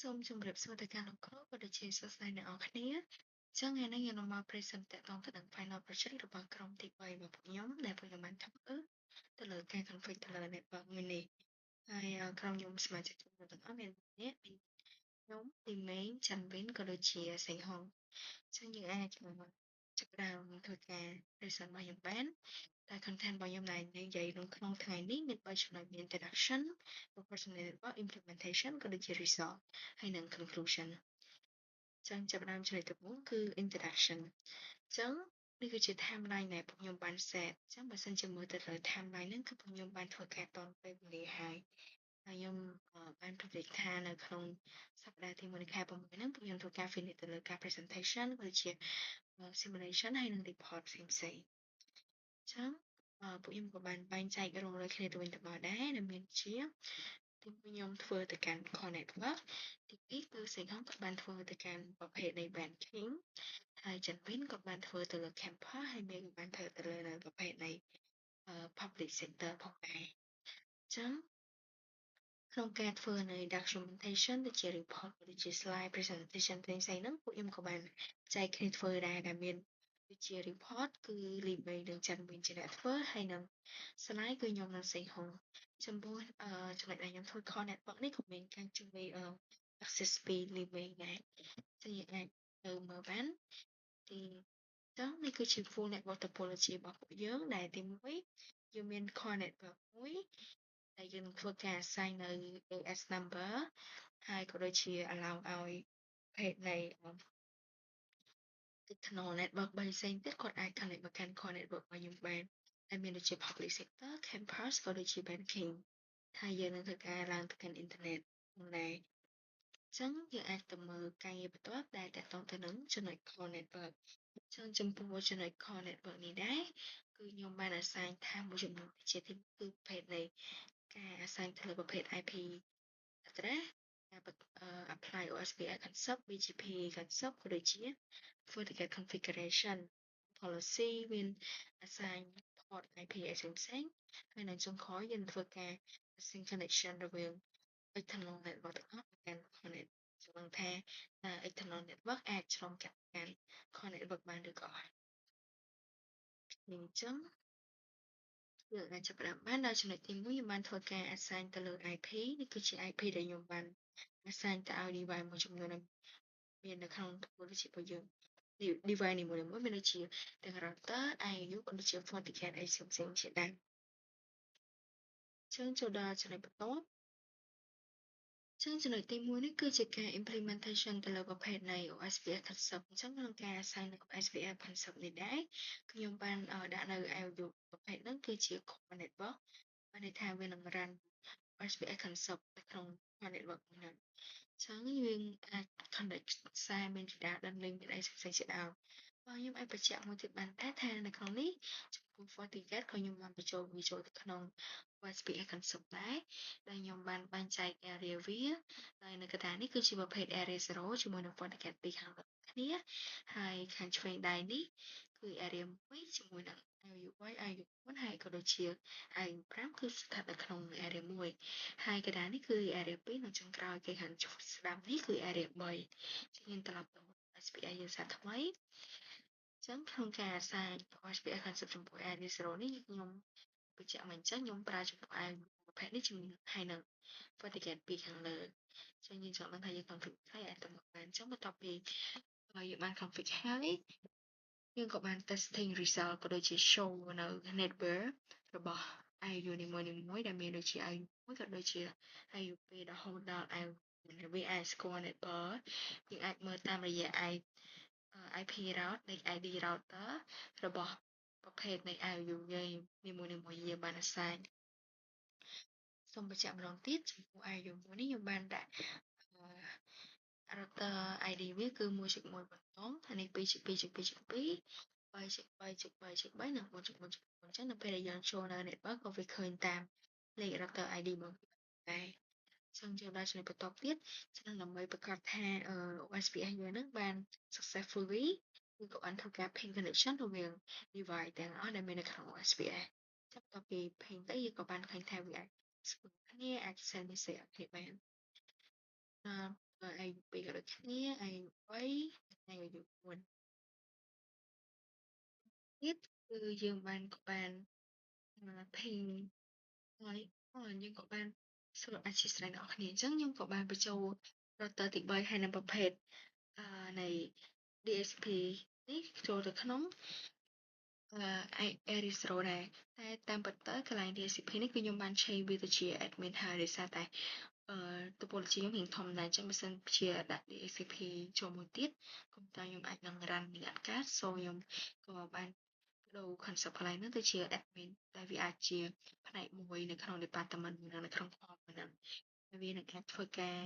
សូមជម្រាបសួរទៅកាន់លោកគ្រូក៏ដូចជាសួស្តីអ្នកនរគ្នាចឹងថ្ងៃនេះខ្ញុំនឹងមក present តកតងទៅនឹង final project របស់ក្រុមទី3របស់ពួកខ្ញុំដែលពួកខ្ញុំបានធ្វើទៅលើការ config ទៅលើ network មួយនេះហើយក្រុមខ្ញុំសមាជិកទាំងអស់មានអ្នកមានខ្ញុំទីមេងច័ន្ទវិនក៏ដូចជាសេងហងចឹងយើងអាចចាប់ផ្ដើមធ្វើការ present របស់យើងបានតែ content របស់ខ្ញុំដែលនិយាយក្នុងថ្ងៃនេះមាន3ចំណុចមាន introduction proportional network implementation ក៏ដូចជា result ហើយនិង conclusion ចឹងចាប់ផ្ដើមចំណុចទី1គឺ introduction ចឹងនេះគឺជា timeline ដែលពួកខ្ញុំបាន set ចឹងបើសិនជាមើលទៅលើ timeline ហ្នឹងគឺពួកខ្ញុំបានធ្វើការតនពេលវេលាហើយខ្ញុំបាន predict ថានៅក្នុងសប្តាហ៍ទី1នៃខែ6ហ្នឹងពួកខ្ញុំធ្វើការ finish ទៅលើការ presentation ក៏ដូចជា simulation ហើយនិង report ផ្សេងៗចឹងពួកខ្ញុំក៏បានបែងចែក role ឲ្យគ្នាទៅវិញទៅមកដែរដែលមានជាទីមួយខ្ញុំធ្វើទៅកាន់ core network ទីពីរគឺសេងហងក៏បានធ្វើទៅកាន់ប្រភេទនៃ banking ហើយច័ន្ទវិនក៏បានធ្វើទៅលើ campus ហើយមេក៏បានធ្វើទៅលើនៅប្រភេទនៃpublic sector ផងដែរចឹងក្នុងការធ្វើនៅ documentation ដូចជា report ដូចជា slide presentation ផ្សេងៗហ្នឹងពួកខ្ញុំក៏បានចែកគ្នាធ្វើដែរដែលមានដូចជា report គឺលីបីនិងច័ន្ទវិនជាអ្នកធ្វើហើយនឹង slide គឺខ្ញុំនិងសេងហងចំពោះចំណុចដែលខ្ញុំធ្វើ core network នេះក៏មានការជួយ access ពី link ដែរចឹងយើងអាចទៅមើលបានទីចឹងនេះគឺជា full network topology របស់ពួកយើងដែលទី1យើងមាន core network មួយដែលយើងនឹងធ្វើការ assign នៅ AS number ហើយក៏ដូចជា allow ឲ្យភេទនៃ external network 3ផ្សេងទៀតគាត់អាច connect មកកាន់ core network របស់យើងបានដែលមានដូចជា public sector campus ក៏ដូចជា banking ហើយយើងនឹងធ្វើការឡើងទៅកាន់ internet ហ្នឹងដែរចឹងយើងអាចទៅមើលការងារបន្ទាប់ដែលតកតងទៅនឹងចំណុច core network ចឹងចំពោះចំណុច core network នេះដែរគឺខ្ញុំបាន assign ថាមួយចំនួនជាទីគឺប្រភេទនៃការ assign ទៅលើប្រភេទ IP address ការ apply OSPF concept BGP concept ក៏ដូចជាធ្វើទៅកាន់ configuration policy មាន assign port IP ផ្សេងៗហើយនៅចុងក្រោយយើងធ្វើការ sync connection រវាង external network ទាំងអស់ទៅកាន់ core network ចឹងថា external network អាចឆ្លងកាត់កាន់ core network បានឬក៏អត់អញ្ចឹងយើងអាចចាប់ផ្ដើមបានដល់ចំណុចទី1ខ្ញុំបានធ្វើការ assign ទៅលើ IP នេះគឺជា IP ដែលខ្ញុំបាន assign ទៅឲ្យ device មួយចំនួនមាននៅក្នុង topology របស់យើង device នីមួយៗមានដូចជាទាំង router IU ក៏ដូចជា FortiGate អីផ្សេងៗជាដើមចឹងចូលដល់ចំណុចបន្ទាប់ចឹងចំណុចទី1នេះគឺជាការ implementation ទៅលើប្រភេទនៃ OSPF concept អញ្ចឹងក្នុងការ assign នៅ OSPF concept នេះដែរខ្ញុំបានដាក់នៅ IU ប្រភេទហ្នឹងគឺជា core network បានន័យថាវានឹង run OSPF concept នៅក្នុង core network ហ្នឹងចឹងយើងអាច connect សារមាន data link មានអីផ្សេងៗជាដើមខ្ញុំអាចបញ្ជាក់មួយទៀតបានដែរថានៅក្នុងនេះចំពោះ FortiGate ក៏ខ្ញុំបានបញ្ចូលវាចូលទៅក្នុង OSPF concept ដែរដែលខ្ញុំបានបែងចែក area វាហើយនៅកណ្ដាលនេះគឺជាប្រភេទ area 0ជាមួយនឹង FortiGate 2ខាងលើគ្នាហើយខាងឆ្វេងដៃនេះគឺ area 1ជាមួយនឹង IU3 IU4 ហើយក៏ដូចជា IU5 គឺស្ថិតនៅក្នុង area 1ហើយកណ្ដាលនេះគឺ area 2និងចុងក្រោយគេខាងស្ដាំនេះគឺ area 3យើងត្រឡប់ទៅ SPI យើងសាថ្មីចឹងក្នុងការ assign SPI concept ចំពោះ area 0នេះខ្ញុំបញ្ជាក់មកអញ្ចឹងខ្ញុំប្រើចំពោះ IU ប្រភេទនេះជាមួយហើយនឹង FortiGate 2ខាងលើចឹងយើងចង់ដឹងថាយើង config ហើយអាចទៅមើលបានអញ្ចឹងបន្ទាប់ពីយើងបាន config ហើយយើងក៏បាន testing result ក៏ដូចជា show នៅ network របស់ IU នីមួយៗដែលមានដូចជា IU 1ក៏ដូចជា IU 2រហូតដល់ IU វាអាចស្គាល់ network យើងអាចមើលតាមរយៈ IP route នៃ ID router របស់ប្រភេទនៃ IU យើងនីមួយៗយើងបាន assign សូមបញ្ជាក់ម្ដងទៀតចំពោះ IU មួយនេះខ្ញុំបានដាក់router ID វាគឺ1.1បន្តហើយនេះ2.2.2.2 3.3.3.3និង4.4.4អញ្ចឹងនៅពេលដែលយើងចូលនៅ network ក៏វាឃើញតាមលេខ router ID របស់វាដែរចឹងយើងដល់ចំណុចបន្ទាប់ទៀតចឹងដើម្បីប្រកាសថា OSPF យើងហ្នឹងបាន successfully គឺក៏បានធ្វើការ ping connection រវាង device ទាំងអស់ដែលមាននៅក្នុង OSPF ចឹងបន្ទាប់ពី ping ទៅយើងក៏បានឃើញថាវាអាចស្គាល់គ្នាអាច send message ឲ្យគ្នាបាន ai bị gọi làគ្នាai3ហើយយក4ទៀតគឺយើងបានក៏បានping ហើយយើងក៏បានសួរអធ្យាស្រ័យអ្នកនរគ្នាអញ្ចឹងខ្ញុំក៏បានបញ្ចូល router ទី3ហើយនិងប្រភេទនៃ DSP នេះចូលទៅក្នុងAries Pro ដែរតែតាមពិតទៅកន្លែង DSP នេះគឺខ្ញុំបាន change វាទៅជា admin ហើយដោយសារតែtopology ខ្ញុំរៀងធំដែរអញ្ចឹងបើសិនជាដាក់ DSP ចូលមួយទៀតកុំព្យូទ័រខ្ញុំអាចនឹង run និយាយការ so ខ្ញុំក៏បានប្ដូរ concept កន្លែងហ្នឹងទៅជា admin ដែលវាអាចជាផ្នែកមួយនៅក្នុង department មួយនៅក្នុង org មួយហ្នឹងហើយវានឹងអាចធ្វើការ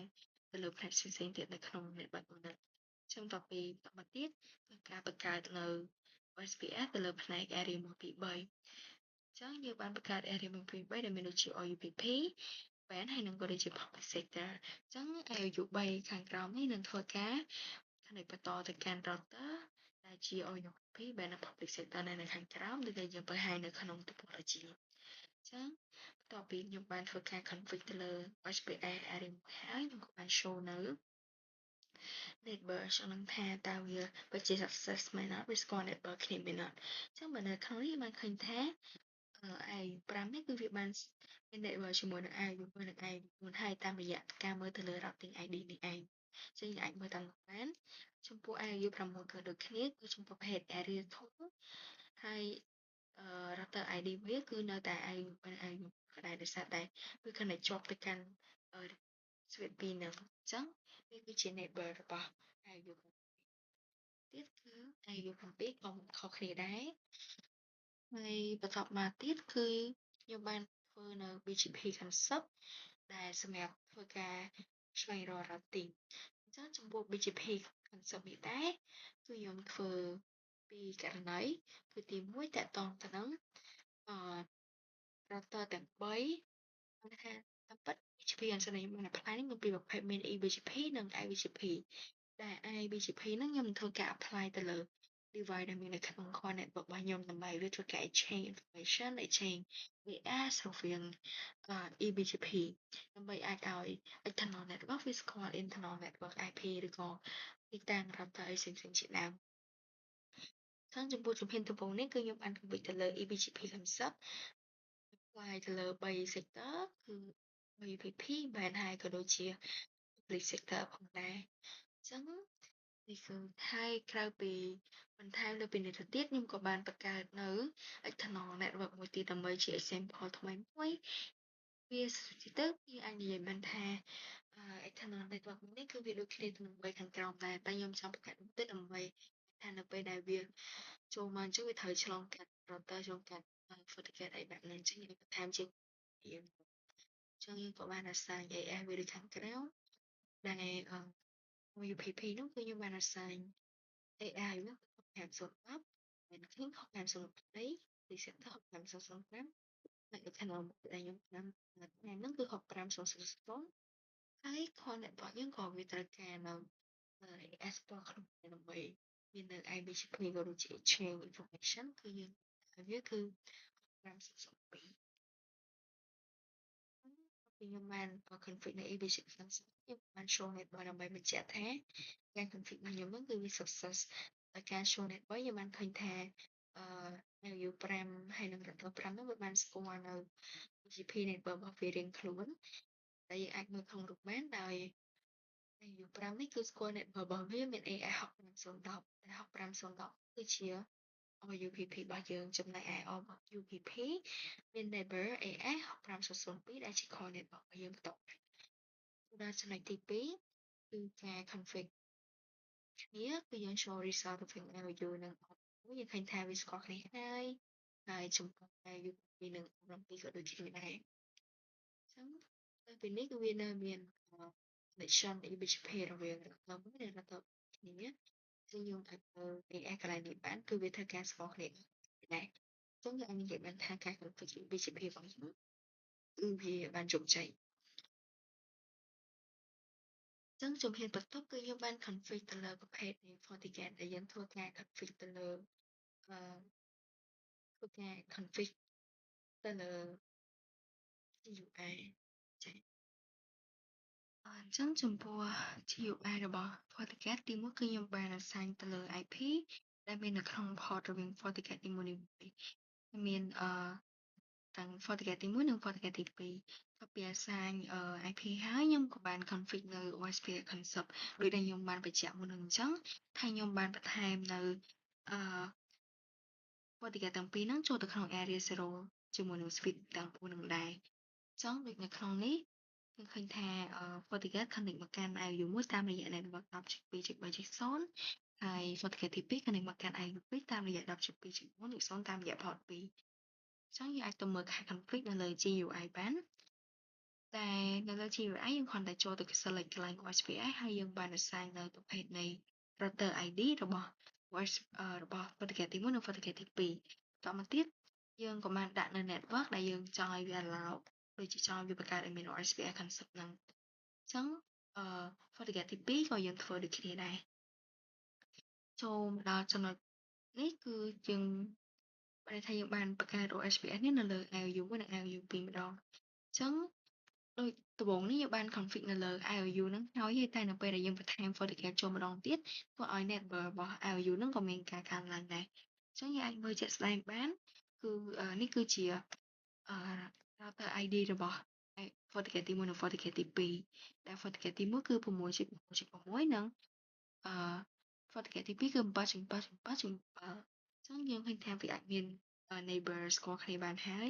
ទៅលើផ្នែកផ្សេងៗទៀតនៅក្នុង network មួយហ្នឹងអញ្ចឹងតទៅមកទៀតគឺការបង្កើតនៅ OSPF ទៅលើផ្នែក area 1 2 3អញ្ចឹងយើងបានបង្កើត area 1 2 3ដែលមានដូចជា OUPP WAN ហើយនឹងក៏ដូចជា public sector អញ្ចឹង AU 3ខាងក្រោមនេះនឹងធ្វើការផ្នែកបន្តទៅកាន់ router ដែលជា OUPP WAN និង public sector នៅខាងក្រោមដូចដែលយើងបង្ហាញនៅក្នុង topology អញ្ចឹងបន្ទាប់ពីខ្ញុំបានធ្វើការ config ទៅលើ HPA area 1ហើយខ្ញុំក៏បាន show នៅ neighbor ចង់ដឹងថាតើវាពិតជា success មែនអត់វាស្គាល់ neighbor គ្នាមែនអត់អញ្ចឹងបើនៅក្នុងនេះបានឃើញថាAI5 នេះគឺវាបានមាន neighbor ជាមួយនឹង AI4 និង AI4 ហើយតាមរយៈការមើលទៅលើ routing ID នេះឯងអញ្ចឹងយើងអាចមើលតាមនោះបានចំពោះ AI6 គឺដូចគ្នាគឺចំពោះប្រភេទ area ធំហើយrouter ID វាគឺនៅតែ AI4 និង AI4 ក៏ដែរដោយសារតែវាគ្រាន់តែជាប់ទៅកាន់switch ពីរហ្នឹងអញ្ចឹងវាគឺជា neighbor របស់ AI4 ទៀតគឺ AI7 ក៏ខុសគ្នាដែរហើយបន្ទាប់មកទៀតគឺខ្ញុំបានធ្វើនៅ BGP concept ដែលសម្រាប់ធ្វើការស្វែងរក routing អញ្ចឹងចំពោះ BGP concept នេះដែរគឺខ្ញុំធ្វើពីរករណីគឺទី1តកតងទៅនឹងrouter ទាំង3គឺថាតាមពិត BGP concept ដែលខ្ញុំបាន apply នេះមានពីរប្រភេទមាន eBGP និង iBGP ដែល iBGP ហ្នឹងខ្ញុំនឹងធ្វើការ apply ទៅលើ device ដែលមាននៅក្នុង core network របស់ខ្ញុំដើម្បីវាធ្វើការ exchange information exchange AS រវាងeBGP ដើម្បីអាចឲ្យ external network វាស្គាល់ internal network IP ឬក៏ទីតាំង router អីផ្សេងៗជាដើមខាងចំពោះជំហានដំបូងនេះគឺខ្ញុំបាន config ទៅលើ eBGP concept apply ទៅលើ3 sector គឺ UPP WAN ហើយក៏ដូចជា public sector ផងដែរអញ្ចឹងនេះគឺហើយក្រៅពីបន្ថែមលើពីនេះទៅទៀតខ្ញុំក៏បានបង្កើតនៅ external network មួយទៀតដើម្បីជា example ថ្មីមួយវាទៅយើងអាចនិយាយបានថាexternal network នេះគឺវាដូចគ្នាទៅនឹង3ខាងក្រោមដែរតែខ្ញុំចង់បង្កើតមួយទៀតដើម្បីថានៅពេលដែលវាចូលមកអញ្ចឹងវាត្រូវឆ្លងកាត់ router ឆ្លងកាត់ FortiGate អីបែបហ្នឹងអញ្ចឹងយើងបន្ថែមជាយើងអញ្ចឹងយើងក៏បានអាស្រ័យ AS វាដូចខាងក្រោមដែលUPP នោះគឺខ្ញុំបាន assign AI នោះ65010ហើយខ្ញុំ65020 reset 65005ហើយ channel ដែលខ្ញុំឆ្នាំថ្ងៃហ្នឹងគឺ65000ហើយ connect របស់យើងក៏វាត្រូវការនៅ AS ផ្ទាល់ខ្លួនដើម្បីមាននៅ IBGP ក៏ដូចជា exchange information គឺយើងវាគឺ65002ពីខ្ញុំបាន config នៅ ABGP ខ្ញុំបាន show network ដើម្បីបញ្ជាក់ថាការ config របស់ខ្ញុំហ្នឹងគឺវា success ដោយការ show network ខ្ញុំបានឃើញថាLU5 ហើយនិង router 5ហ្នឹងវាបានស្គាល់នៅ BGP network របស់វារៀងខ្លួនដែលយើងអាចមើលក្នុងរូបបានដោយ LU5 នេះគឺស្គាល់ network របស់វាមាន AS65010 ដែល65010គឺជា UPP របស់យើងចំណែកឯ UPP មាន neighbor AS65002 ដែលជា core network របស់យើងបន្តដល់ចំណុចទី2គឺការ config គ្នាគឺយើងចូល result ទៅវិញLU និង យើងឃើញថាវាស្គាល់គ្នាហើយចំពោះ UPP និង 7ក៏ដូចគ្នាដែរអញ្ចឹងទៅពីនេះគឺវានៅមាន connection EBGP រវាង router មួយនិង router គ្នាគឺយើងអាចទៅ AS កន្លែងនេះបានគឺវាធ្វើការស្គាល់គ្នាដែរអញ្ចឹងយើងអាចនិយាយបានថាការ config EBGP របស់យើងគឺវាបានជោគជ័យអញ្ចឹងជំហានបន្ទាប់គឺយើងបាន config ទៅលើប្រភេទនៃ FortiGate ដែលយើងធ្វើការ config ទៅលើធ្វើការ config ទៅលើ GUI ចា៎ អញ្ចឹងចំពោះ GUI របស់ FortiGate ទីមួយគឺខ្ញុំបាន assign ទៅលើ IP ដែលមាននៅក្នុង port រវាង FortiGate នីមួយៗមានទាំង FortiGate ទីមួយនិង FortiGate ទីពីរបន្ទាប់ពី assign IP ហើយខ្ញុំក៏បាន config នៅ OSPF concept ដូចដែលខ្ញុំបានបញ្ជាក់មុននឹងអញ្ចឹងថាខ្ញុំបានបន្ថែមនៅអឺ FortiGate ទាំងពីរហ្នឹងចូលទៅក្នុង Area 0ជាមួយនឹង switch ទាំង4ហ្នឹងដែរអញ្ចឹងដូចនៅក្នុងនេះគឺឃើញថា FortiGate connect មកកាន់ IOU មួយតាមរយៈ network 10.2.3.0 ហើយ FortiGate ទី2 connect មកកាន់ IOU 2តាមរយៈ10.2.4.0 តាមរយៈ port 2អញ្ចឹងយើងអាចទៅមើលខែ config នៅលើ GUI បានតែនៅលើ GUI យើងគ្រាន់តែចូលទៅ select កន្លែង OSPF ហើយយើងបាន assign នៅប្រភេទនៃ router ID របស់ របស់ FortiGate ទី1និង FortiGate ទី2បន្តមកទៀតយើងក៏បានដាក់នៅ network ដែលយើងចង់ឲ្យវា allow ដូចជាចង់ឲ្យវាបង្កើត admin OSPF concept ហ្នឹងអញ្ចឹងFortiGate ទី2ក៏យើងធ្វើដូចគ្នាដែរចូលមកដល់ចំណុចនេះគឺយើងបានថាយើងបានបង្កើត OSPF នេះនៅលើ IOU 1និង IOU 2ម្ដងអញ្ចឹងដូចដំបូងនេះយើងបាន config នៅលើ IOU ហ្នឹងហើយតែនៅពេលដែលយើងបន្ថែម FortiGate ចូលម្ដងទៀតធ្វើឲ្យ network របស់ IOU ហ្នឹងក៏មានការកើនឡើងដែរអញ្ចឹងយើងអាចមើលជាក់ស្ដែងបានគឺនេះគឺជាrouter ID របស់ FortiGate ទី1និង FortiGate ទី2ដែល FortiGate ទី1គឺ6.6.6និងFortiGate ទី2គឺ7.7.7.7អញ្ចឹងយើងឃើញថាវាអាចមាន neighbor ស្គាល់គ្នាបានហើយ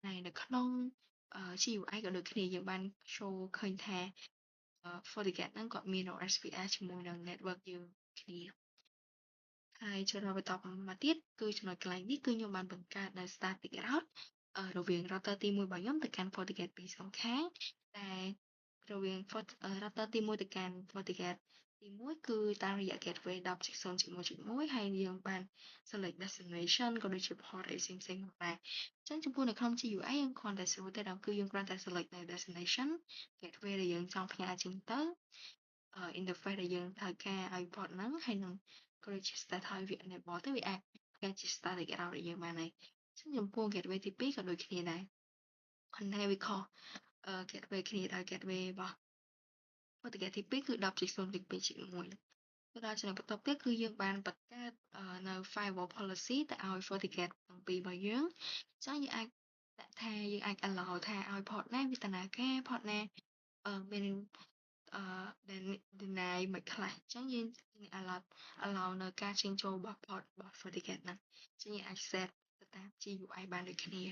ហើយនៅក្នុង GUI ក៏ដូចគ្នាយើងបាន show ឃើញថា FortiGate ហ្នឹងគាត់មាន OSPF ជាមួយនឹង network យើងគ្នាហើយចំណុចបន្តមកទៀតគឺចំណុចកន្លែងនេះគឺខ្ញុំបានបង្កើតនៅ static route រវាង router ទី1របស់ខ្ញុំទៅកាន់ FortiGate 2សងខាងតែរវាង router ទី1ទៅកាន់ FortiGate ទី1គឺតាមរយៈ gateway 10.0.1.1ហើយយើងបាន select destination ក៏ដូចជា port អីផ្សេងៗផងដែរអញ្ចឹងចំពោះនៅក្នុង GUI យើងគ្រាន់តែស្រួលទេដល់គឺយើងគ្រាន់តែ select នៅ destination gateway ដែលយើងចង់ផ្ញើចេញទៅ interface ដែលយើងត្រូវការឲ្យ port ហ្នឹងហើយនឹងក៏ដូចជា state ឲ្យវា enable ទៅវាអាចផ្ញើជា static route ឲ្យយើងបានហើយអញ្ចឹងចំពោះ gateway ទី2ក៏ដូចគ្នាដែរប៉ុន្តែវាខុសgateway គ្នាដោយ gateway របស់ FortiGate ទី2គឺ10.0.2.1ទៅដល់ចំណុចបន្ទាប់ទៀតគឺយើងបានបង្កើតនៅ firewall policy ទៅឲ្យ FortiGate ទាំងពីររបស់យើងអញ្ចឹងយើងអាចដាក់ថាយើងអាច allow ថាឲ្យ port ណាវាដំណើរការ port ណាមានdeny មិនខ្លះអញ្ចឹងយើង allow នៅការចេញចូលរបស់ port របស់ FortiGate ហ្នឹងអញ្ចឹងយើងអាច set ទៅតាម GUI បានដូចគ្នា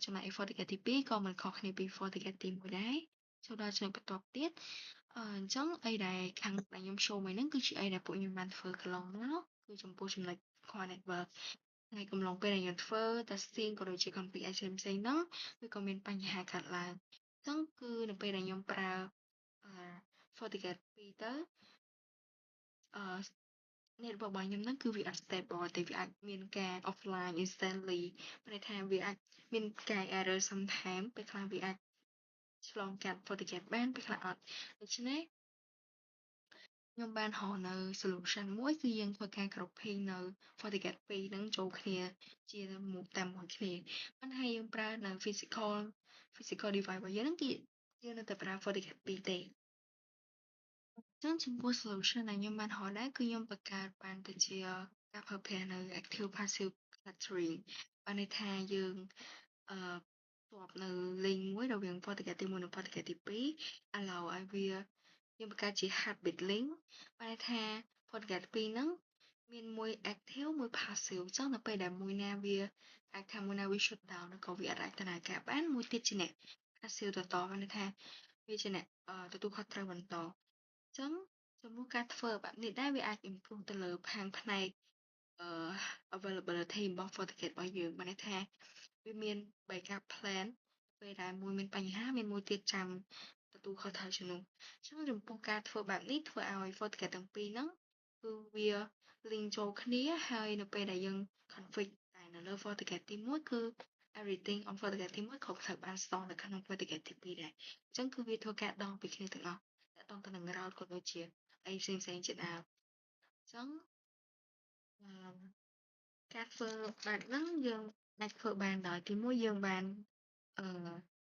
ចំណែក FortiGate ទី2ក៏មិនខុសគ្នាពី FortiGate ទី1ដែរចូលដល់ចំណុចបន្ទាប់ទៀតអញ្ចឹងអីដែលខាងដែលខ្ញុំ show មិញហ្នឹងគឺជាអីដែលពួកខ្ញុំបានធ្វើកន្លងមកគឺចំពោះចំណុច core network ហើយកំឡុងពេលដែលខ្ញុំធ្វើ testing ក៏ដូចជា config ផ្សេងៗហ្នឹងវាក៏មានបញ្ហាកើតឡើងអញ្ចឹងគឺនៅពេលដែលខ្ញុំប្រើ FortiGate 2ទៅnetwork របស់ខ្ញុំហ្នឹងគឺវាអត់ stable ទេវាអាចមានការ offline instantly មានន័យថាវាអាចមានការ error sometime ពេលខ្លះវាអាចឆ្លងកាត់ FortiGate បានពេលខ្លះអត់ដូច្នេះខ្ញុំបានរកនៅ solution មួយគឺយើងធ្វើការ grouping នៅ FortiGate 2ហ្នឹងចូលគ្នាជាតែមួយគ្នាប៉ុន្តែយើងប្រើនៅ physical device របស់យើងហ្នឹងគឺយើងនៅតែប្រើ FortiGate 2ទេអញ្ចឹងចំពោះ solution ដែលខ្ញុំបានរកដែរគឺខ្ញុំបង្កើតបានទៅជាការប្រើប្រាស់នៅ active passive clustering បានន័យថាយើងអឺភ្ជាប់នៅ link មួយរវាង FortiGate ទី1និង FortiGate ទី2 allow ឲ្យវាយើងបង្កើតជា habit link បានន័យថា FortiGate 2ហ្នឹងមានមួយ active មួយ passive អញ្ចឹងនៅពេលដែលមួយណាវាអាចថាមួយណាវា shut down ឬក៏វាអត់អាចដំណើរការបានមួយទៀតជាអ្នក passive បន្តបានន័យថាវាជាអ្នកទទួលខុសត្រូវបន្តអញ្ចឹងចំពោះការធ្វើបែបនេះដែរវាអាច improve ទៅលើខាងផ្នែកអឺ availability របស់ FortiGate របស់យើងបានន័យថាវាមាន backup plan ពេលដែលមួយមានបញ្ហាមានមួយទៀតចាំទទួលខុសត្រូវជំនួសអញ្ចឹងចំពោះការធ្វើបែបនេះធ្វើឲ្យ FortiGate ទាំងពីរហ្នឹងគឺវា link ចូលគ្នាហើយនៅពេលដែលយើង config តែនៅលើ FortiGate ទី1គឺ everything on FortiGate ទី1ក៏ត្រូវបាន store នៅក្នុង FortiGate ទី2ដែរអញ្ចឹងគឺវាធ្វើការដងពីគ្នាទាំងអស់ទាក់ទងទៅនឹង route ក៏ដូចជាអីផ្សេងៗជាដើមអញ្ចឹងអឺការធ្វើបែបហ្នឹងយើងអាចធ្វើបានដោយទីមួយយើងបាន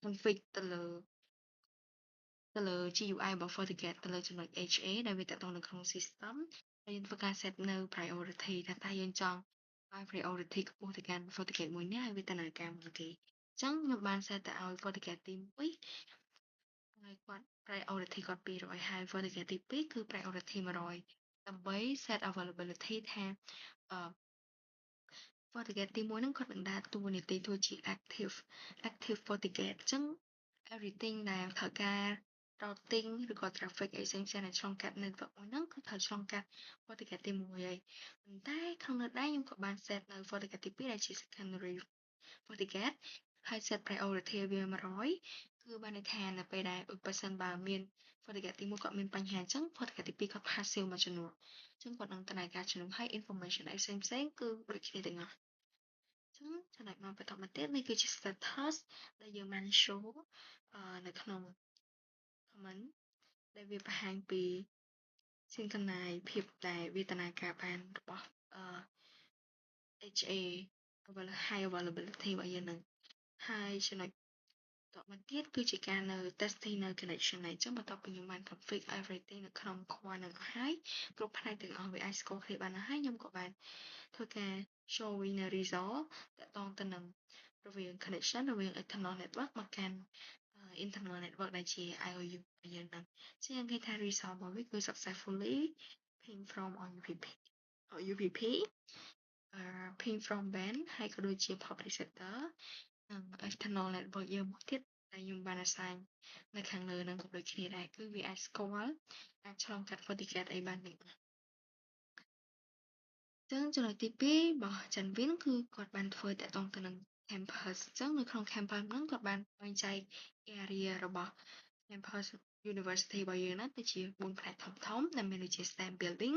config ទៅលើ ទៅលើ GUI របស់ FortiGate ទៅលើចំណុច HA ដែលវាតកតងនៅក្នុង system ហើយយើងធ្វើការ set នៅ priority ថាតើយើងចង់ឲ្យ priority ខ្ពស់ទៅកាន់ FortiGate មួយនេះហើយវាដំណើរការមុនគេអញ្ចឹងខ្ញុំបាន set ទៅឲ្យ FortiGate ទី1ហើយគាត់ priority គាត់200ហើយ FortiGate ទី2គឺ priority 100ដើម្បី set availability ថាFortiGate ទី1ហ្នឹងគាត់នឹងដើរតួនាទីធ្វើជា active FortiGate អញ្ចឹង everything ដែលត្រូវការ routing ឬក៏ traffic អីផ្សេងៗដែលឆ្លងកាត់ network មួយហ្នឹងគឺត្រូវឆ្លងកាត់ FortiGate ទី1ហើយប៉ុន្តែក្នុងនោះដែរខ្ញុំក៏បាន set នៅ FortiGate ទី2ដែលជា secondary FortiGate ហើយ set priority វា100គឺបានន័យថានៅពេលដែលបើសិនបើមាន FortiGate ទី1គាត់មានបញ្ហាអញ្ចឹង FortiGate ទី2គាត់ passive មួយចំនួនអញ្ចឹងគាត់នឹងដំណើរការជំនួសហើយ information អីផ្សេងៗគឺដូចគ្នាទាំងអស់ចឹងចំណុចមកបន្តមកទៀតនេះគឺជា status ដែលយើងបាន show នៅក្នុង comment ដែលវាបង្ហាញពី synchronize ភាពដែលវាដំណើរការបានរបស់HA high availability របស់យើងនឹងហើយចំណុចតមកទៀតគឺជាការនៅ testing នៅ connection này អញ្ចឹងបន្ទាប់ពីខ្ញុំបាន config everything នៅក្នុង core នឹងអស់ហើយគ្រប់ផ្នែកទាំងអស់វាអាចស្គាល់គ្នាបានហើយខ្ញុំក៏បានធ្វើការ show វិញនៅ result តកតងទៅនឹងរវាង connection រវាង external network មកកាន់ internal network ដែលជា IOU របស់យើងហ្នឹងជាងគេថា result របស់វាគឺ successfully ping from UPP ping from band ហើយក៏ដូចជា pop receptor និង external network យើងមួយទៀតដែលខ្ញុំបាន assign នៅខាងលើហ្នឹងក៏ដូចគ្នាដែរគឺវាអាចស្គាល់អាចឆ្លងកាត់ FortiGate អីបានទាំងអស់ចឹងចំណុចទី2របស់ Janvin គឺគាត់បានធ្វើតកតងទៅនឹង campus អញ្ចឹងនៅក្នុង campus ហ្នឹងគាត់បានបែងចែក area របស់ campus university របស់យើងហ្នឹងទៅជា4ផ្នែកធំៗដែលមានដូចជា STEM building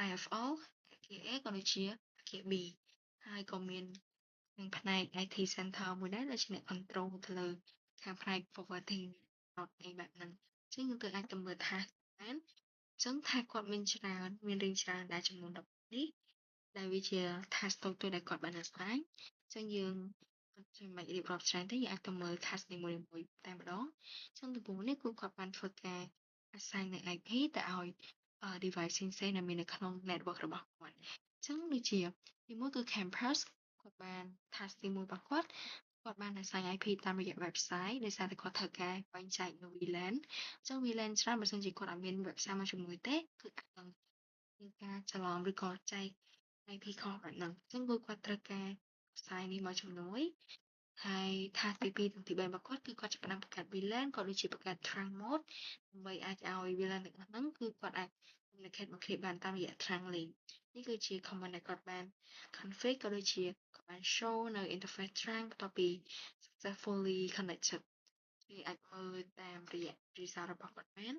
IFL អគារ A ក៏ដូចជាអគារ B ហើយក៏មាននឹងផ្នែក IT center មួយដែរដែលជាអ្នក control ទៅលើខាងផ្នែក forwarding អីបែបហ្នឹងអញ្ចឹងយើងទៅអាចទៅមើល task បានអញ្ចឹង task គាត់មានច្រើនមានរឿងច្រើនដែរចំនួន10នេះដែលវាជា task តូចៗដែលគាត់បាន assign អញ្ចឹងយើងអត់ចាំបាច់រៀបរាប់ច្រើនទេយើងអាចទៅមើល task នីមួយៗតែម្ដងអញ្ចឹងដំបូងនេះគឺគាត់បានធ្វើការ assign នៅ IP ទៅឲ្យ device ផ្សេងៗដែលមាននៅក្នុង network របស់គាត់អញ្ចឹងដូចជាទីមួយគឺ campus គាត់បាន task ទី1របស់គាត់បាន assign IP តាមរយៈ website ដោយសារតែគាត់ត្រូវការបែងចែកនៅ VLAN អញ្ចឹង VLAN ច្រើនបើសិនជាគាត់អត់មាន website មួយចំនួនទេគឺអាចនឹងមានការច្រឡំឬក៏ចែក IP ខុសបែបហ្នឹងអញ្ចឹងគឺគាត់ត្រូវការ assign នេះមួយចំនួនហើយ task ទី2និងទី3របស់គាត់គឺគាត់ចាប់ផ្ដើមបង្កើត VLAN ក៏ដូចជាបង្កើត trunk mode ដើម្បីអាចឲ្យ VLAN ទាំងអស់ហ្នឹងគឺគាត់អាច communicate មកគ្នាបានតាមរយៈ trunk link នេះគឺជា command ដែលគាត់បាន config ក៏ដូចជាគាត់បាន show នៅ interface trunk បន្ទាប់ពី successfully connected វាអាចមើលតាមរយៈ result របស់គាត់បាន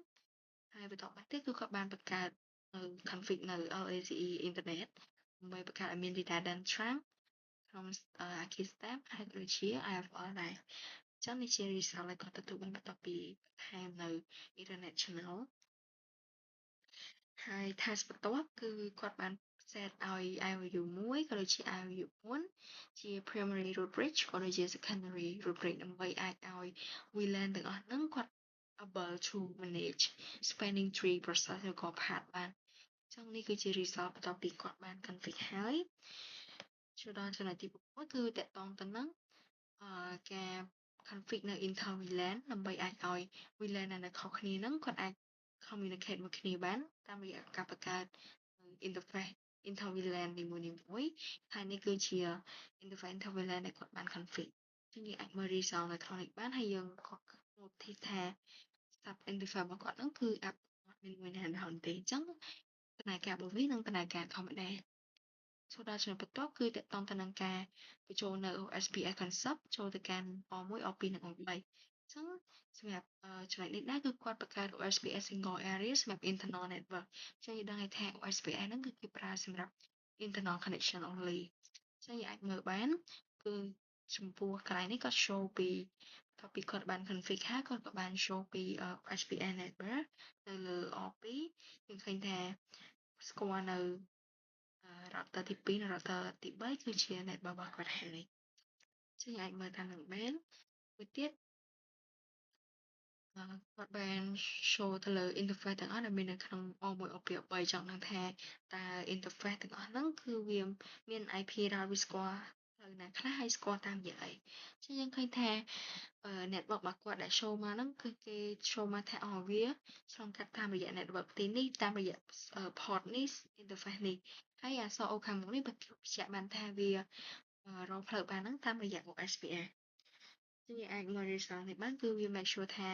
ហើយបន្តមកទៀតគឺគាត់បានបង្កើតនៅ config នៅ LACE internet ដើម្បីបង្កើតឲ្យមាន redundant trunk ក្នុងអគារ staff ហើយដូចជា IFR ដែរអញ្ចឹងនេះជា result ដែលគាត់ទទួលបានបន្ទាប់ពីបន្ថែមនៅ internet channel ហើយ task បន្ទាប់គឺគាត់បាន set ឲ្យ IOU 1ក៏ដូចជា IOU 4ជា primary root bridge ក៏ដូចជា secondary root bridge ដើម្បីអាចឲ្យ VLAN ទាំងអស់ហ្នឹងគាត់ able to manage spanning tree process ឬក៏ path បានអញ្ចឹងនេះគឺជា result បន្ទាប់ពីគាត់បាន config ហើយចូលដល់ចំណុចទី6គឺតកតងទៅនឹងការ config នៅ Intel VLAN ដើម្បីអាចឲ្យ VLAN ដែលនៅខុសគ្នាហ្នឹងគាត់អាច communicate មួយគ្នាបានតាមរយៈការបង្កើត interface Intel VLAN នីមួយៗហើយនេះគឺជា interface Intel VLAN ដែលគាត់បាន config អញ្ចឹងយើងអាចមើល result នៅក្នុងនេះបានហើយយើងក៏ notice ថា sub interface របស់គាត់ហ្នឹងគឺ app មានមួយណាដល់ទេអញ្ចឹងដំណើរការរបស់វានឹងដំណើរការធម្មតាចូលដល់ចំណុចបន្ទាប់គឺតកតងទៅនឹងការបញ្ចូលនៅ OSPF concept ចូលទៅកាន់ O1 O2 និង O3 អញ្ចឹងសម្រាប់ចំណុចនេះដែរគឺគាត់បង្កើត OSPF single area សម្រាប់ internal network អញ្ចឹងយើងដឹងហើយថា OSPF ហ្នឹងគឺគេប្រើសម្រាប់ internal connection only អញ្ចឹងយើងអាចមើលបានគឺចំពោះកន្លែងនេះគាត់ show ពីបន្ទាប់ពីគាត់បាន config ហើយគាត់ក៏បាន show ពី OSPF network នៅលើ O2 យើងឃើញថាស្គាល់នៅ router ទី2និង router ទី3គឺជា network របស់គាត់ហើយចឹងអាចមើលតាមនឹងបានមួយទៀត គាត់បាន show ទៅលើ interface ទាំងអស់ដែលមាននៅក្នុង O1 OP3 ចង់ដឹងថាតើ interface ទាំងអស់ហ្នឹងគឺវាមាន IP ដែលវាស្គាល់ផ្លូវណាខ្លះហើយស្គាល់តាមរយៈអីអញ្ចឹងយើងឃើញថាnetwork របស់គាត់ដែល show មកហ្នឹងគឺគេ show មកថាវាឆ្លងកាត់តាមរយៈ network ទីនេះតាមរយៈport នេះ interface នេះហើយអក្សរ O ខាងមុខនេះបញ្ជាក់បានថាវារកផ្លូវបានហ្នឹងតាមរយៈ OSPF ជាងអាចមក result នេះបានគឺវា make sure ថា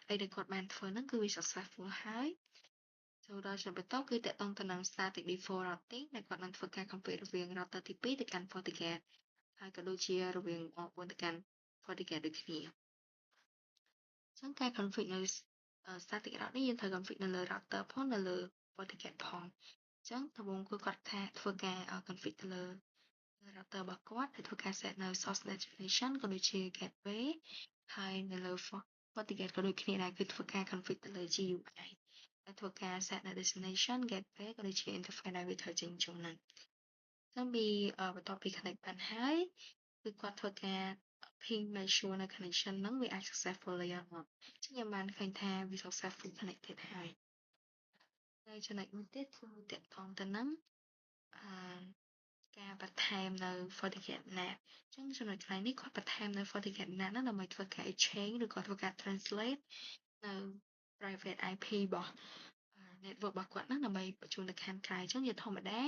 អីដែលគាត់បានធ្វើហ្នឹងគឺវា successful ហើយចូលដល់ចំណុចបន្ទាប់គឺតាក់ទងទៅនឹង static default routing ដែលគាត់បានធ្វើការ configure រវាង router ទី2ទៅកាន់ FortiGate ហើយក៏ដូចជារវាង O4 ទៅកាន់ FortiGate ដូចគ្នាអញ្ចឹងការ config នៅ static route នេះយើងត្រូវ config នៅលើ router ផងនៅលើ FortiGate ផងអញ្ចឹងដំបូងគឺគាត់ថាធ្វើការ config ទៅលើ router របស់គាត់ហើយធ្វើការ set នៅ source destination ក៏ដូចជា gateway ហើយនៅលើ FortiGate ក៏ដូចគ្នាដែរគឺធ្វើការ config ទៅលើ GUI ហើយធ្វើការ set នៅ destination gateway ក៏ដូចជា interface ដែលវាត្រូវចេញចូលហ្នឹងចឹងពីបន្ទាប់ពី connect បានហើយគឺគាត់ធ្វើការ ping make sure នៅ connection ហ្នឹងវាអាច successfully អត់មកចឹងខ្ញុំបានឃើញថាវា successful connected ហើយហើយចំណុចមួយទៀតគឺទាក់ទងទៅនឹងអឺការបន្ថែមនៅ FortiGate NAT អញ្ចឹងចំណុចខ្លាំងនេះគាត់បន្ថែមនៅ FortiGate NAT ហ្នឹងដើម្បីធ្វើការ exchange ឬក៏ធ្វើការ translate នៅ private IP របស់ network របស់គាត់ហ្នឹងដើម្បីបញ្ជូនទៅខាងក្រៅអញ្ចឹងជាធម្មតា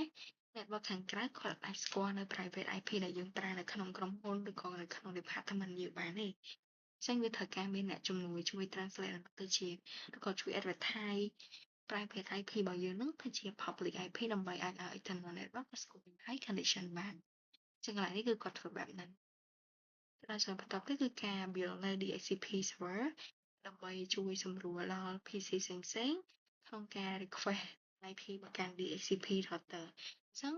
network ខាងក្រៅគាត់អាចស្គាល់នៅ private IP ដែលយើងប្រើនៅក្នុងក្រុមហ៊ុនឬក៏នៅក្នុង department យើងបានទេអញ្ចឹងវាត្រូវការមានអ្នកជំនួយជួយ translate ទៅជាឬក៏ជួយ advertise private IP របស់យើងហ្នឹងទៅជា public IP ដើម្បីអាចឲ្យ external network ស្គាល់ហើយ connection បានអញ្ចឹងកន្លែងនេះគឺគាត់ធ្វើបែបហ្នឹងដល់ចំណុចបន្ទាប់ទៀតគឺការ build នៅ DHCP server ដើម្បីជួយសម្រួលដល់ PC ផ្សេងៗក្នុងការ request IP មកកាន់ DHCP router អញ្ចឹង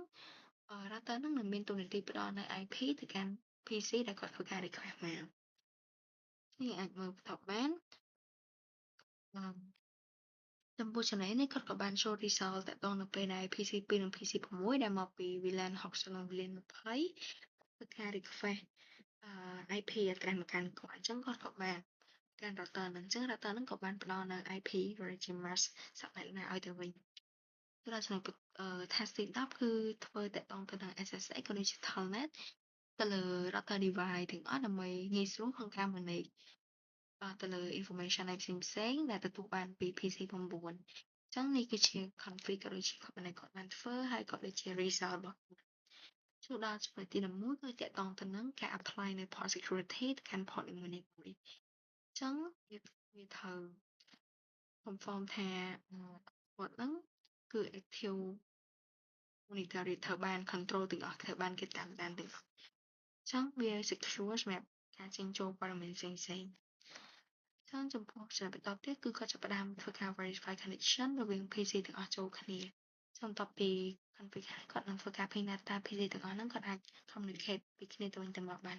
router ហ្នឹងនឹងមានតួនាទីផ្ដល់នៅ IP ទៅកាន់ PC ដែលគាត់ធ្វើការ request មកនេះអាចមើលបន្តបានអឺចំពោះចំណុចនេះគាត់ក៏បានចូល result តាក់ទងនៅពេលដែល PC2 និង PC6 ដែលមកពី VLAN 60និង VLAN 20ធ្វើការ request IP address មកកាន់គាត់អញ្ចឹងគាត់ក៏បានកាន់ router ហ្នឹងអញ្ចឹង router ហ្នឹងក៏បានផ្ដល់នៅ IP origin mask subnet ណាឲ្យទៅវិញទៅដល់ចំណុចtesting 10គឺធ្វើតាក់ទងទៅនឹង SSH ក៏ដូចជា Telnet ទៅលើ router device ទាំងអស់ដើម្បីងាយស្រួលក្នុងការ manage ទៅលើ information ឯផ្សេងៗដែលទទួលបានពី PC9 អញ្ចឹងនេះគឺជា config ក៏ដូចជា code ដែលគាត់បានធ្វើហើយក៏ដូចជា result របស់គាត់ចូលដល់ចំណុចទី11គឺតាក់ទងទៅនឹងការ apply នៅ port security ទៅកាន់ port នីមួយៗអញ្ចឹងវាត្រូវ confirm ថាគាត់ហ្នឹងគឺ active monitor ត្រូវបាន control ទាំងអស់ត្រូវបានគេតាមដានទាំងអស់អញ្ចឹងវា secure សម្រាប់ការចេញចូលព័ត៌មានផ្សេងៗចឹងចំពោះចំណុចបន្ទាប់ទៀតគឺគាត់ចាប់ផ្ដើមធ្វើការ verify connection រវាង PC ទាំងអស់ចូលគ្នាបន្ទាប់ពី config ហើយគាត់នឹងធ្វើការ ping data PC ទាំងអស់ហ្នឹងគាត់អាច communicate ពីគ្នាទៅវិញទៅមកបាន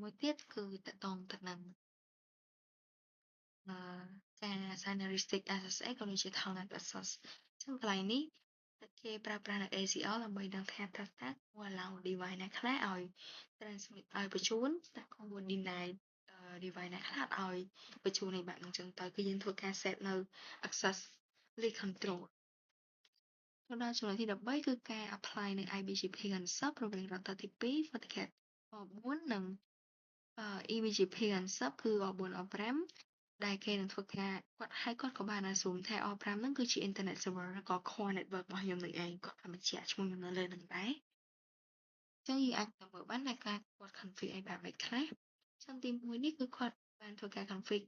មួយទៀតគឺតាក់ទងទៅនឹងការ Scenaristic SSH ក៏ដូចជា Telnet Access អញ្ចឹងកន្លែងនេះគេប្រើប្រាស់នៅ ACL ដើម្បីដឹងថាតើគួរ allow device ណាខ្លះឲ្យ transmit ឲ្យបញ្ជូនតែគួរ deny device ណាខ្លះអត់ឲ្យបញ្ជូនឯបែបហ្នឹងចឹងទៅគឺយើងធ្វើការ set នៅ access list control ទៅដល់ចំណុចទី13គឺការ apply នៅ IBGP concept រវាង router ទី2 FortiGate O4 និងEBGP concept គឺ O4 O5 ដែលគេនឹងធ្វើការគាត់ក៏បាន assume ថា O5 ហ្នឹងគឺជា internet server ឬក៏ core network របស់យើងនឹងឯងគាត់បានបញ្ជាក់ឈ្មោះនៅលើនឹងដែរអញ្ចឹងយើងអាចទៅមើលបានថាការគាត់ config អីបែបម៉េចខ្លះអញ្ចឹងទី1នេះគឺគាត់បានធ្វើការ config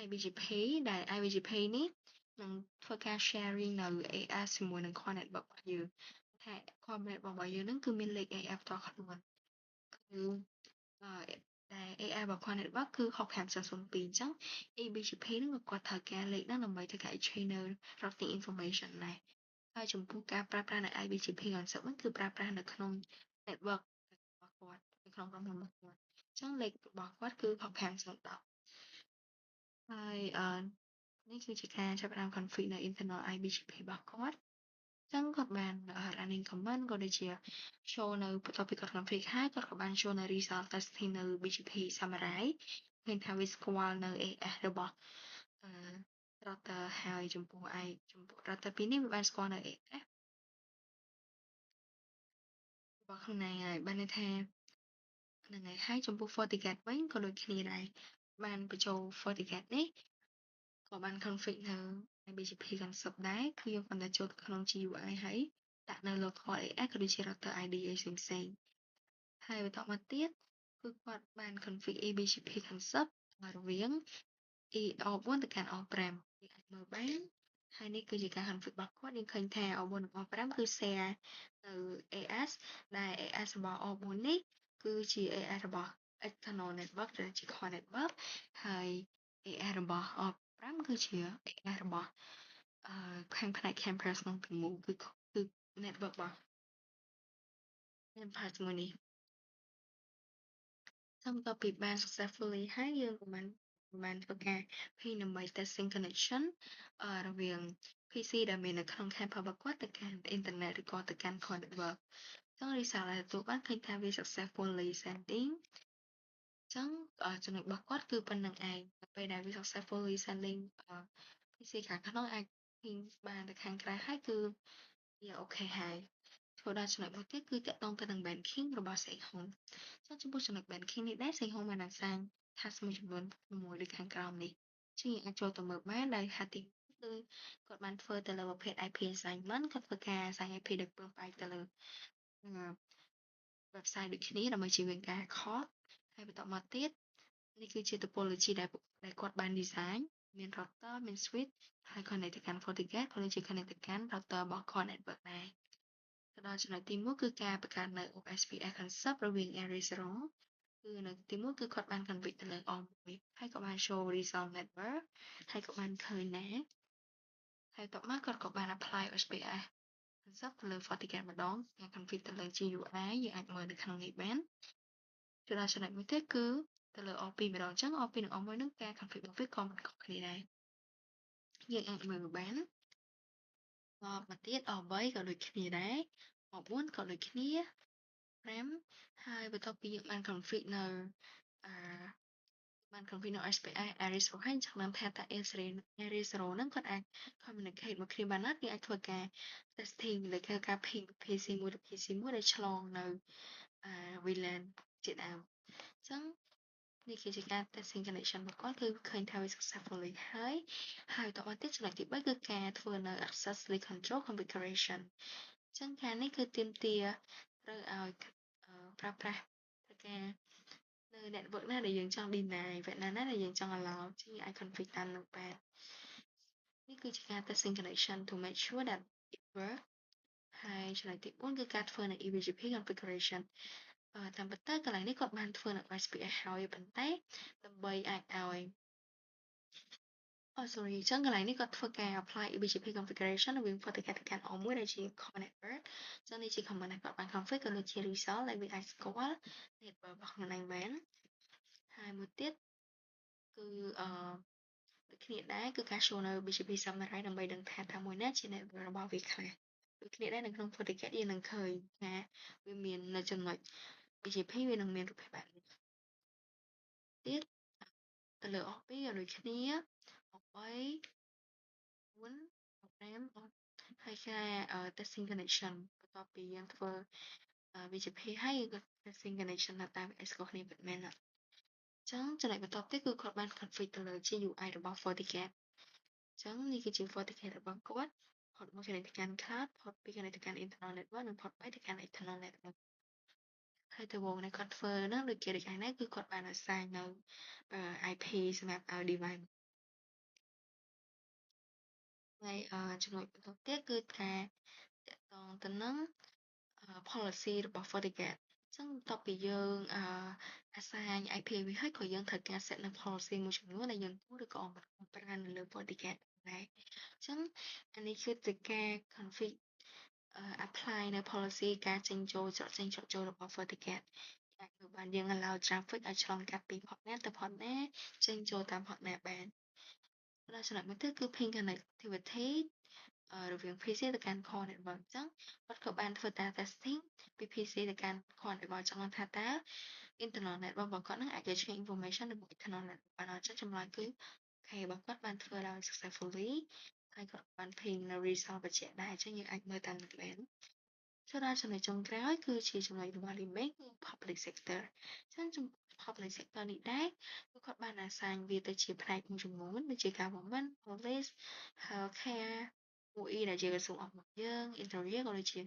IBGP ដែល IBGP នេះនឹងធ្វើការ sharing នៅ AS ជាមួយនឹង core network របស់យើងថា core network របស់យើងហ្នឹងគឺមានលេខ AF ផ្ទាល់ខ្លួនគឺដែល AI របស់ core network គឺ6502អញ្ចឹង EBGP ហ្នឹងក៏គាត់ត្រូវការលេខហ្នឹងដើម្បីធ្វើការ exchange នៅ routing information ដែរហើយចំពោះការប្រើប្រាស់នៅ IBGP concept ហ្នឹងគឺប្រើប្រាស់នៅក្នុង network របស់គាត់នៅក្នុងក្រុមហ៊ុនរបស់គាត់អញ្ចឹងលេខរបស់គាត់គឺ6502ហើយនេះគឺជាការចាប់ផ្ដើម config នៅ internal IBGP របស់គាត់អញ្ចឹងគាត់បាន running command ក៏ដូចជា show នៅបន្ទាប់ពីគាត់ config ហើយគាត់ក៏បាន show នៅ result testing នៅ BGP Samurai ឃើញថាវាស្គាល់នៅ AS របស់router ហើយចំពោះ router ពីរនេះវាបានស្គាល់នៅ AS របស់ខ្លួនឯងហើយបានន័យថាហ្នឹងហើយហើយចំពោះ FortiGate វិញក៏ដូចគ្នាដែរបានបញ្ចូល FortiGate នេះក៏បាន config នៅ IBGP concept ដែរគឺយើងគ្រាន់តែចូលទៅក្នុង GUI ហើយដាក់នៅ local AS ក៏ដូចជា router ID អីផ្សេងៗហើយបន្តមកទៀតគឺគាត់បាន config ABGP concept រវាង O4 ទៅកាន់ O5 យើងអាចមើលបានហើយនេះគឺជាការ config របស់គាត់យើងឃើញថា O4 និង O5 គឺ share នៅ AS ដែល AS របស់ O4 នេះគឺជា AS របស់ external network ដែលជា core network ហើយ AS របស់ O5 គឺជា AS របស់ខាងផ្នែក campus ក្នុងទាំងមូលគឺ network របស់ campus មួយនេះxongបន្ទាប់ពីបាន successfully ហើយយើងក៏បានធ្វើការ pin ដើម្បី testing connection រវាង PC ដែលមាននៅក្នុង campus របស់គាត់ទៅកាន់ internet ឬក៏ទៅកាន់ core network ចឹង result ដែលទទួលបានឃើញថាវា successfully sending ចឹងចំណុចរបស់គាត់គឺប៉ុណ្្នឹងឯងទៅពេលដែលវា successfully sending PC ខាងក្នុងអាច pin បានទៅខាងក្រៅហើយគឺវាអូខេហើយធ្វើដល់ចំណុចមួយទៀតគឺតាក់ទងទៅនឹង banking របស់ Safe Home ចឹងចំពោះចំណុច banking នេះដែរ Safe Home បានដាក់សាង task មួយចំនួន6ដូចខាងក្រោមនេះចឹងយើងអាចចូលទៅមើលបានដោយហេតុទីគឺគាត់បានធ្វើទៅលើប្រភេទ IP assignment គាត់ធ្វើការ assign IP ដោយពឹងផ្អែកទៅលើ website ដូចគ្នាដើម្បីជៀសវាងការខកហើយបន្តមកទៀតនេះគឺជា topology ដែលគាត់បាន design មាន router មាន switch ហើយ connect ទៅកាន់ FortiGate ក៏ដូចជា connect ទៅកាន់ router របស់ core network ដែរទៅដល់ចំណុចទី1គឺការបង្កើតនៅ OSPF concept រវាង Area 0គឺនៅទី1គឺគាត់បាន config ទៅលើ O1 ហើយក៏បាន show result network ហើយក៏បានឃើញដែរហើយបន្ទាប់មកគាត់ក៏បាន apply OSPF concept ទៅលើ FortiGate ម្ដងការ config ទៅលើ GUI យើងអាចមើលនៅក្នុងនេះបានទៅដល់ចំណុចមួយទៀតគឺទៅលើ O2 ម្ដងអញ្ចឹង O2 និង O1 នឹងការ config របស់វាក៏មិនខុសគ្នាដែរយើងអាចមើលបានមកទៀត O3 ក៏ដូចគ្នាដែរ O4 ក៏ដូចគ្នា5ហើយបន្ទាប់ពីយើងបាន config នៅអឺបាន config នៅ SPI Area 0ហើយចាំបានថាតើ Area 0ហ្នឹងគាត់អាច communicate មកគ្នាបានណាគេអាចធ្វើការ testing លើការ ping PC មួយទៅ PC មួយដែលឆ្លងនៅVLAN ជាដើមអញ្ចឹងនេះគឺជាការ testing connection របស់គាត់គឺឃើញថាវា successfully ហើយបន្តមកទៀតចំណុចទី3គឺការធ្វើនៅ access control configuration អញ្ចឹងការនេះគឺទាមទារត្រូវឲ្យប្រើប្រាស់ធ្វើការនៅ network ណាដែលយើងចង់ deny វគ្គណាដែលយើងចង់ allow ជាអាច config តាមនឹងបាននេះគឺជាការ testing connection to make sure that it work ហើយចំណុចទី4គឺការធ្វើនៅ EBGP configuration តាមពិតទៅកន្លែងនេះគាត់បានធ្វើនៅ SPF ហើយប៉ុន្តែដើម្បីអាចឲ្យsorry អញ្ចឹងកន្លែងនេះគាត់ធ្វើការ apply EBGP configuration រវាង FortiGate ទៅកាន់ O1 ដែលជា core network អញ្ចឹងនេះជា command ដែលគាត់បាន config ក៏ដូចជា result ដែលវាអាចស្គាល់ network របស់ខ្លួនឯងបានហើយមួយទៀតគឺដូចគ្នាដែរគឺការ show នៅ BGP summary ដើម្បីដឹងថាមួយណាជា network របស់វាខ្លះដូចគ្នាដែរនៅក្នុង FortiGate យើងនឹងឃើញថាវាមាននៅចំណុច BGP វានឹងមានរូបភាពបែបនេះទៀតទៅលើ O2 ក៏ដូចគ្នា O3 4 O5 ហើយការ testing connection បន្ទាប់ពីយើងធ្វើ BGP ហើយយើងក៏ testing connection តាម S របស់គ្នាពិតមែនអត់ចឹងចំណុចបន្ទាប់ទៀតគឺគាត់បាន config ទៅលើ GUI របស់ FortiGate ចឹងនេះគឺជា FortiGate របស់គាត់ port 1 connect ទៅកាន់ cloud port 2 connect ទៅកាន់ internal network និង port 3ទៅកាន់ external network ហើយដំបូងដែលគាត់ធ្វើហ្នឹងដូចគេដូចឯណាគឺគាត់បាន assign នៅ IP សម្រាប់ឲ្យ device ហើយចំណុចបន្ទាប់ទៀតគឺការតាក់ទងទៅនឹងpolicy របស់ FortiGate អញ្ចឹងបន្ទាប់ពីយើង assign IP វាហើយក៏យើងត្រូវការ set នៅ policy មួយចំនួនដែលយើងគួរឬក៏មិនគួរប្រើនៅលើ FortiGate ដែរអញ្ចឹងអានេះគឺជាការ config apply នៅ policy ការចេញចូលច្រកចេញច្រកចូលរបស់ FortiGate អាចមើលបានយើង allow traffic ឲ្យឆ្លងកាត់ពី port ណាទៅ port ណាចេញចូលតាម port ណាបានដល់ចំណុចមួយទៀតគឺ ping connectivity រវាង PC ទៅកាន់ core network អញ្ចឹងគាត់ក៏បានធ្វើការ testing ពី PC ទៅកាន់ core network ចង់ថាតើ internal network របស់គាត់ហ្នឹងអាច exchange information ជាមួយ internal network បានអញ្ចឹងចម្លើយគឺ OK របស់គាត់បានធ្វើឡើង successfully ហើយគាត់បាន ping នៅ result បញ្ជាក់ដែរអញ្ចឹងយើងអាចមើលតាម event ចុះដល់ចំណុចចុងក្រោយគឺជាចំណុចរបស់ limit គឺ public sector អញ្ចឹង public sector នេះដែរគឺគាត់បាន assign វាទៅជាផ្នែកមួយចំនួនដូចជា government, police, healthcare, UE ដែលជាក្រសួងអប់រំយើង interior ក៏ដូចជា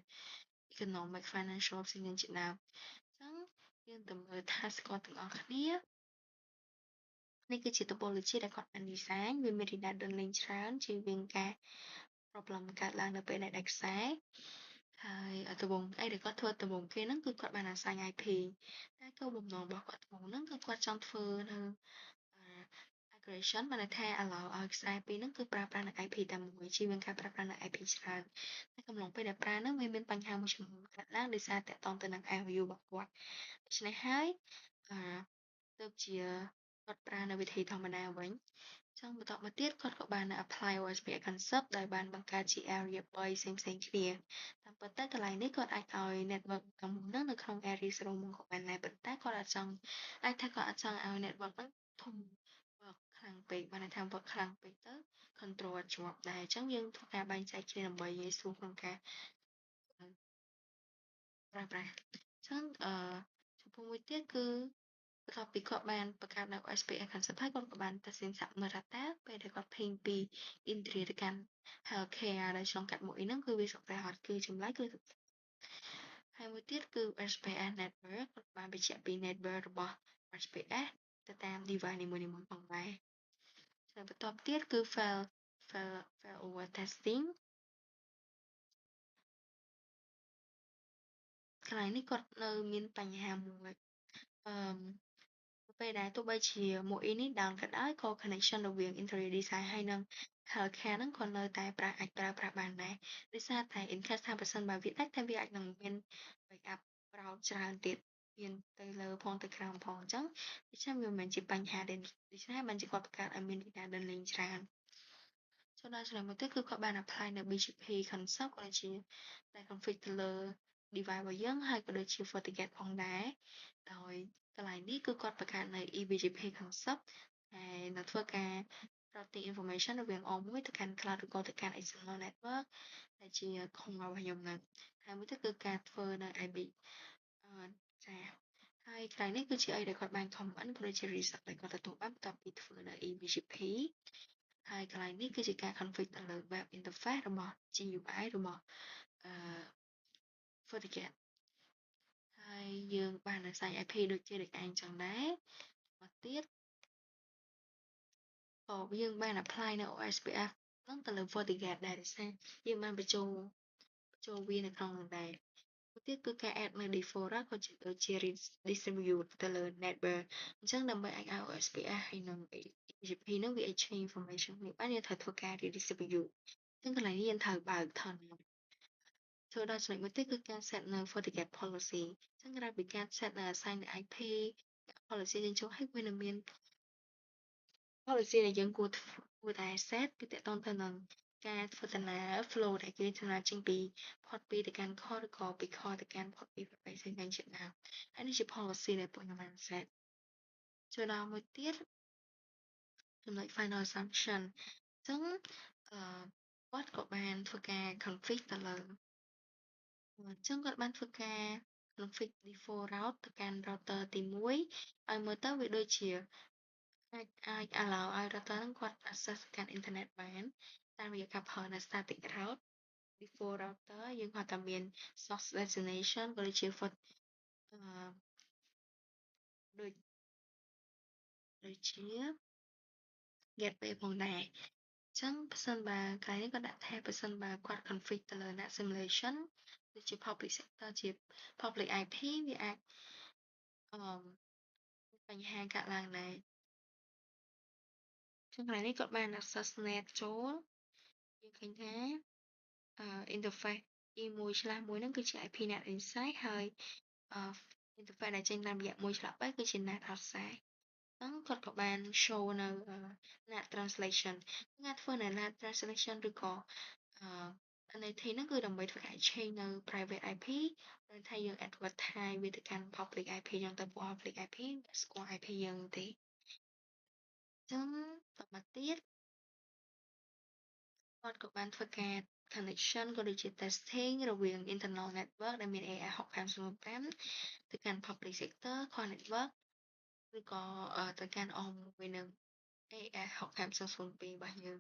economic, financial ផ្សេងៗជាដើមអញ្ចឹងយើងទៅមើលថាស្គាល់ទាំងអស់គ្នានេះគឺជា topology ដែលគាត់បាន design វាមាន redundant link ច្រើនជៀសវាងការ problem កើតឡើងនៅពេលដែលដាច់ខ្សែហើយដំបូងអីដែលគាត់ធ្វើដំបូងគេហ្នឹងគឺគាត់បាន assign IP តែគោលបំណងរបស់គាត់ដំបូងហ្នឹងគឺគាត់ចង់ធ្វើនៅ aggregation បានន័យថា allow ឲ្យខ្សែពីរហ្នឹងគឺប្រើប្រាស់នៅ IP តែមួយជៀសវាងការប្រើប្រាស់នៅ IP ច្រើនតែកំឡុងពេលដែលប្រើហ្នឹងវាមានបញ្ហាមួយចំនួនកើតឡើងដោយសារតាក់ទងទៅនឹង ARU របស់គាត់ដូច្នេះហើយទើបជាគាត់ប្រើនៅវិធីធម្មតាវិញចឹងបន្តមកទៀតគាត់ក៏បាន apply OSPF concept ដោយបានបង្កើតជា area 3ផ្សេងៗគ្នាតាមពិតទៅកន្លែងនេះគាត់អាចឲ្យ network ទាំងមូលហ្នឹងនៅក្នុង area 0មួយក៏បានដែរប៉ុន្តែគាត់អត់ចង់អាចថាគាត់អត់ចង់ឲ្យ network ហ្នឹងធំ work ខ្លាំងពេកបានន័យថា work ខ្លាំងពេកទៅ control អត់ជាប់ដែរអញ្ចឹងយើងធ្វើការបែងចែកគ្នាដើម្បីងាយស្រួលក្នុងការប្រើប្រាស់អញ្ចឹងចំពោះមួយទៀតគឺបន្ទាប់ពីគាត់បានបង្កើតនៅ SPF concept ហើយគាត់ក៏បានតាក់ស៊ីនសាក់មើលថាតើពេលដែលគាត់ ping ពី interior ទៅកាន់ healthcare ដែលឆ្លងកាត់មួយហ្នឹងគឺវាសុខដែរអត់គឺចម្លើយគឺហើយមួយទៀតគឺ SPF network គាត់បានបញ្ជាក់ពី network របស់ SPF ទៅតាម device នីមួយៗផងដែរហើយបន្ទាប់ទៀតគឺ failover testing កន្លែងនេះគាត់នៅមានបញ្ហាមួយអឺពេលដែលទោះបីជាមួយ នេះ down ក៏ដោយក៏ connection រវាង interior design ហើយនិង healthcare ហ្នឹងក៏នៅតែអាចប្រើប្រាស់បានដែរដោយសារតែ in case ថាប្រសិនបើវាដាច់តែវាអាចនឹងមាន backup route ច្រើនទៀតមានទៅលើផងទៅក្រោមផងអញ្ចឹងដូច្នេះវាមិនមែនជាបញ្ហាទេដូច្នេះហើយបានជាគាត់បង្កើតឲ្យមាន redundant link ច្រើនចូលដល់ចំណុចមួយទៀតគឺគាត់បាន apply នៅ BGP concept ក៏ដូចជាដែល config ទៅលើ device របស់យើងហើយក៏ដូចជា FortiGate ផងដែរដោយកន្លែងនេះគឺគាត់បង្កើតនៅ eBGP concept ហើយនៅធ្វើការ routing information រវាង O1 ទៅកាន់ cloud ឬក៏ទៅកាន់ external network ដែលជា core របស់ខ្ញុំហ្នឹងហើយមួយទៀតគឺការធ្វើនៅ IB ចាហើយកន្លែងនេះគឺជាអីដែលគាត់បាន comment ក៏ដូចជា result ដែលគាត់ទទួលបានបន្ទាប់ពីធ្វើនៅ eBGP ហើយកន្លែងនេះគឺជាការ config ទៅលើ web interface របស់ GUI របស់អឺ FortiGate ហើយយើងបាន assign IP ដូចជាដូចឯងចឹងដែរមកទៀតក៏យើងបាន apply នៅ OSPF ហ្នឹងទៅលើ FortiGate ដែរដោយសារយើងបានបញ្ចូលវានៅក្នុងនោះដែរមួយទៀតគឺការ add នៅ default ក៏ដូចជា distribute ទៅលើ network អញ្ចឹងដើម្បីអាចឲ្យ OSPF ហើយនិង BGP ហ្នឹងវា exchange information គ្នាបានយើងត្រូវធ្វើការ redistribute អញ្ចឹងកន្លែងនេះយើងត្រូវបើកថនចូលដល់ចំណុចមួយទៀតគឺការ set នៅ FortiGate policy អញ្ចឹងក្រៅពីការ set នៅ assign នៅ IP policy យើងចូលឲ្យវានឹងមាន policy ដែលយើងគួរតែ set គឺទាក់ទងទៅនឹងការធ្វើដំណើរ flow ដែលគេធ្វើដំណើរចេញពី port 2ទៅកាន់ core ឬក៏ពី core ទៅកាន់ port 2 port 3ផ្សេងៗជាដើមហើយនេះជា policy ដែលពួកខ្ញុំបាន set ចូលដល់មួយទៀតចំណុច final assumption អញ្ចឹងគាត់ក៏បានធ្វើការ config ទៅលើអញ្ចឹងគាត់បានធ្វើការ config default route ទៅកាន់ router ទី1ឲ្យមើលទៅវាដូចជាអាច allow ឲ្យ router ហ្នឹងគាត់ access កាន់ internet បានតាមរយៈការប្រើនៅ static route default router យើងគាត់តែមាន source destination ក៏ដូចជា អឺដូចជា gateway ផងដែរអញ្ចឹងប្រសិនបើកន្លែងនេះគាត់ដាក់ថាប្រសិនបើគាត់ config ទៅលើ NAT simulation ដូចជា public sector ជា public IP វាអាចបញ្ហាកើតឡើងដែរអញ្ចឹងកន្លែងនេះគាត់បាន access net ចូលយើងឃើញថាinterface E1/1 ហ្នឹងគឺជា IP NAT inside ហើយ interface ដែលចេញតាមរយៈ1/3គឺជា NAT outside ហ្នឹងគាត់ក៏បាន show នៅ NAT translation អ្នកធ្វើនៅ NAT translation ឬក៏ này thì nó cứដើម្បី ធ្វើការ change នៅ private IP ដោយថាយើង advertise វាទៅកាន់ public IP អញ្ចឹងទៅ public IP អ្នកស្គាល់ IP យើងទេអញ្ចឹងតមកទៀតគាត់ក៏បានធ្វើការ connection ក៏ដូចជា testing រវាង internal network ដែលមាន AI6505 ទៅកាន់ public sector core network ឬក៏ទៅកាន់ មួយនឹង AI6502 របស់យើង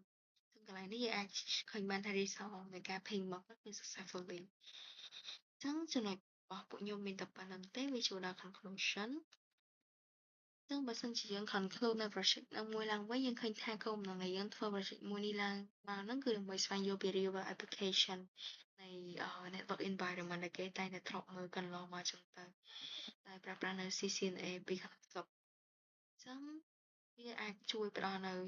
ซึ่งកន្លែងនេះយើងអាចឃើញបានថា result នៃការ ping មកគឺ successfully អញ្ចឹងចំណុចរបស់ពួកខ្ញុំមានតែប៉ុណ្្នឹងទេវាចូលដល់ conclusion ចឹងបើសិនជាយើង conclude នៅ project ហ្នឹងមួយឡើងវិញយើងឃើញថាគោលបំណងដែលយើងធ្វើ project មួយនេះឡើងមកហ្នឹងគឺដើម្បីស្វែងយល់ពី real world application នៃnetwork environment ដែលគេតែងតែធ្លាប់មើលកន្លងមកចឹងទៅដោយប្រើប្រាស់នៅ CCNA ពីខាងស្រុកអញ្ចឹងវាអាចជួយផ្ដល់នូវ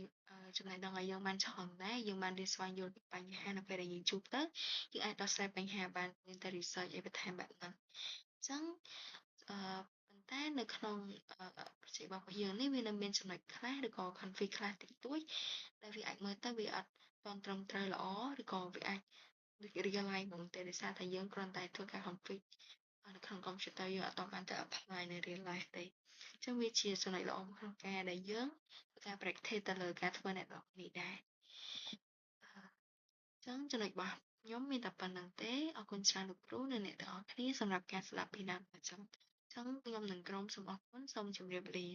ចំណេះដឹងឲ្យយើងបានច្រើនដែរយើងបានរៀនស្វែងយល់ពីបញ្ហានៅពេលដែលយើងជួបទៅយើងអាចដោះស្រាយបញ្ហាបានមានតែ research អីបន្ថែមបែបហ្នឹងអញ្ចឹងអឺប៉ុន្តែនៅក្នុងproject របស់ពួកយើងនេះវានៅមានចំណុចខ្លះឬក៏ conflict ខ្លះតិចតួចដែលវាអាចមើលទៅវាអត់ទាន់ត្រឹមត្រូវល្អឬក៏វាអាចដូច real life ហ្មងទេដោយសារតែយើងគ្រាន់តែធ្វើការ conflict នៅក្នុង computer យើងអត់តបានទៅ apply នៅ real life ទេអញ្ចឹងវាជាចំណុចល្អមួយក្នុងការដែលយើងធ្វើការ practice ទៅលើការធ្វើ network នេះដែរអញ្ចឹងចំណុចរបស់ខ្ញុំមានតែប៉ុណ្្នឹងទេអរគុណច្រើនលោកគ្រូនិងអ្នកទាំងអស់គ្នាសម្រាប់ការស្ដាប់ពីដើមដល់ចប់អញ្ចឹងខ្ញុំនិងក្រុមសូមអរគុណសូមជម្រាបលា